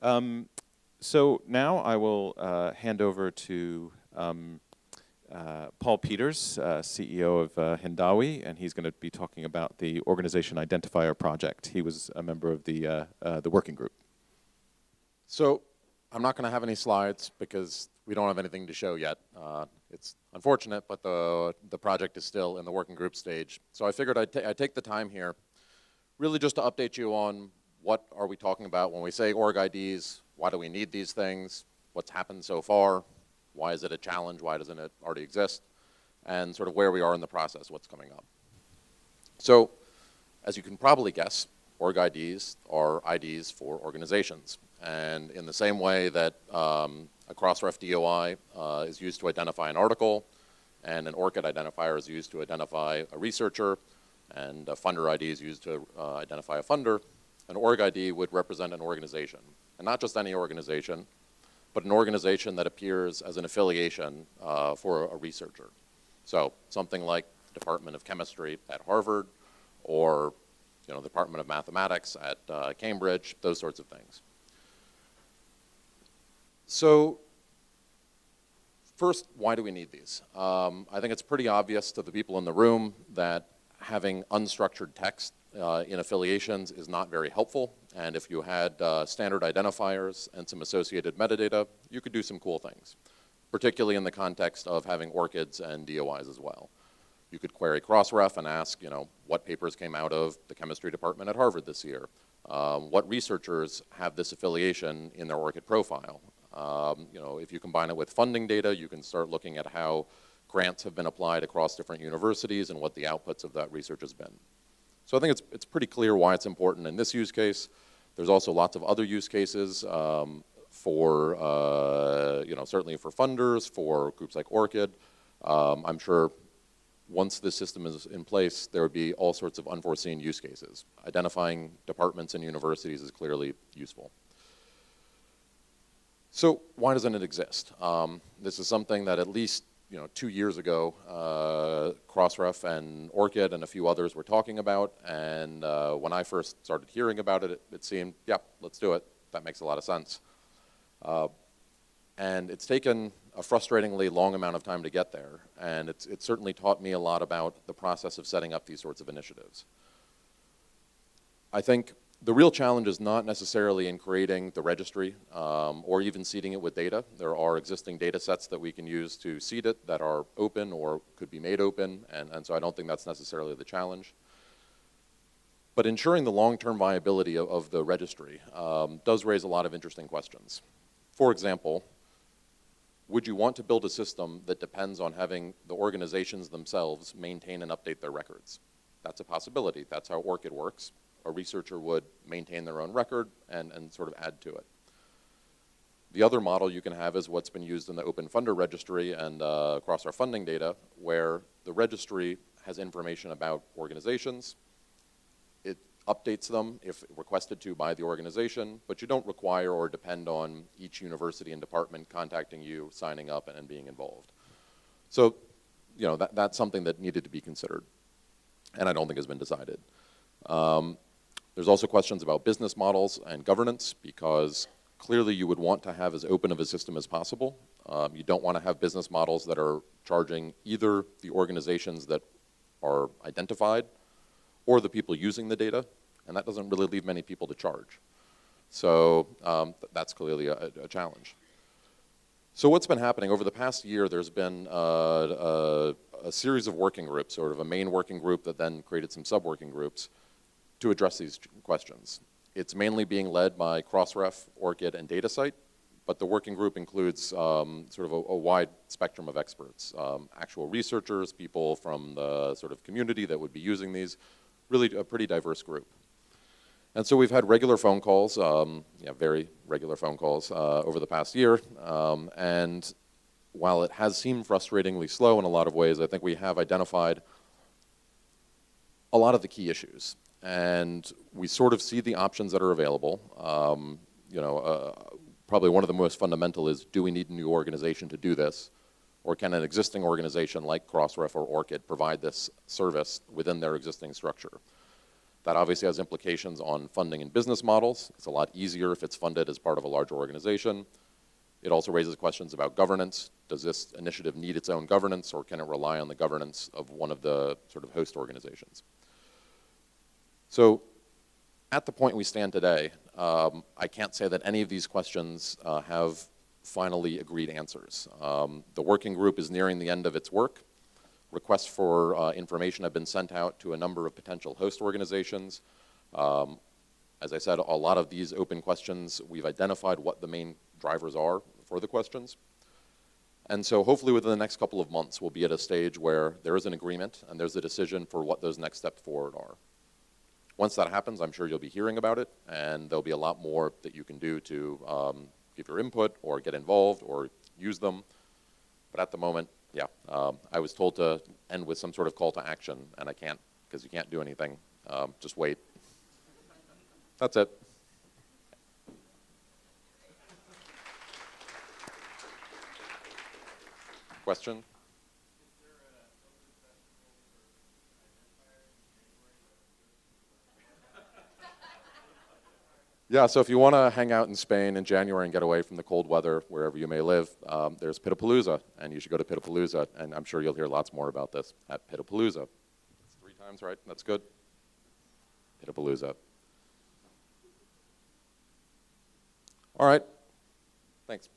So now I will hand over to Paul Peters, CEO of Hindawi, and he's going to be talking about the Organization Identifier Project. He was a member of the working group. So I'm not going to have any slides because we don't have anything to show yet. It's unfortunate, but the project is still in the working group stage. So I figured I'd take the time here really just to update you on what are we talking about when we say org IDs, why do we need these things, what's happened so far, why is it a challenge, why doesn't it already exist, and sort of where we are in the process, what's coming up. So as you can probably guess, org IDs are IDs for organizations. And in the same way that a Crossref DOI is used to identify an article, and an ORCID identifier is used to identify a researcher, and a funder ID is used to identify a funder, an org ID would represent an organization. And not just any organization, but an organization that appears as an affiliation for a researcher. So something like Department of Chemistry at Harvard, or the Department of Mathematics at Cambridge, those sorts of things. So first, why do we need these? I think it's pretty obvious to the people in the room that having unstructured text in affiliations is not very helpful. And if you had standard identifiers and some associated metadata, you could do some cool things, particularly in the context of having ORCIDs and DOIs as well. You could query Crossref and ask, what papers came out of the chemistry department at Harvard this year? What researchers have this affiliation in their ORCID profile? If you combine it with funding data, you can start looking at how grants have been applied across different universities and what the outputs of that research has been. So I think it's pretty clear why it's important in this use case. There's also lots of other use cases for, certainly for funders, for groups like ORCID. I'm sure once this system is in place, there would be all sorts of unforeseen use cases. Identifying departments and universities is clearly useful. So why doesn't it exist? This is something that at least 2 years ago, Crossref and ORCID and a few others were talking about, and when I first started hearing about it, it seemed, yep, let's do it. That makes a lot of sense. And it's taken a frustratingly long amount of time to get there, and it's certainly taught me a lot about the process of setting up these sorts of initiatives. I think the real challenge is not necessarily in creating the registry or even seeding it with data. There are existing data sets that we can use to seed it that are open or could be made open, and so I don't think that's necessarily the challenge. But ensuring the long-term viability of the registry does raise a lot of interesting questions. For example, would you want to build a system that depends on having the organizations themselves maintain and update their records? That's a possibility. That's how ORCID works. A researcher would maintain their own record and sort of add to it. The other model you can have is what's been used in the Open Funder Registry and across our funding data, where the registry has information about organizations. It updates them if requested to by the organization, but you don't require or depend on each university and department contacting you, signing up, and being involved. So, that's something that needed to be considered, and I don't think has been decided. There's also questions about business models and governance, because clearly you would want to have as open of a system as possible. You don't want to have business models that are charging either the organizations that are identified or the people using the data, and that doesn't really leave many people to charge. So that's clearly a challenge. So what's been happening over the past year, there's been a series of working groups, sort of a main working group that then created some sub-working groups to address these questions. It's mainly being led by Crossref, ORCID, and DataCite, but the working group includes sort of a wide spectrum of experts, actual researchers, people from the sort of community that would be using these, really a pretty diverse group. And so we've had regular phone calls, very regular phone calls over the past year, and while it has seemed frustratingly slow in a lot of ways, I think we have identified a lot of the key issues. And we sort of see the options that are available. Probably one of the most fundamental is, do we need a new organization to do this? Or can an existing organization like Crossref or ORCID provide this service within their existing structure? That obviously has implications on funding and business models. It's a lot easier if it's funded as part of a larger organization. It also raises questions about governance. Does this initiative need its own governance, or can it rely on the governance of one of the sort of host organizations? So at the point we stand today, I can't say that any of these questions have finally agreed answers. The working group is nearing the end of its work. Requests for information have been sent out to a number of potential host organizations. As I said, a lot of these open questions, we've identified what the main drivers are for the questions. And so hopefully within the next couple of months, we'll be at a stage where there is an agreement and there's a decision for what those next steps forward are. Once that happens, I'm sure you'll be hearing about it, and there'll be a lot more that you can do to give your input or get involved or use them. But at the moment, yeah, I was told to end with some sort of call to action, and I can't, because you can't do anything. Just wait. That's it. Question? Yeah, so if you want to hang out in Spain in January and get away from the cold weather wherever you may live, there's Pitapalooza, and you should go to Pitapalooza, and I'm sure you'll hear lots more about this at Pitapalooza. It's 3 times, right? That's good. Pitapalooza. All right. Thanks.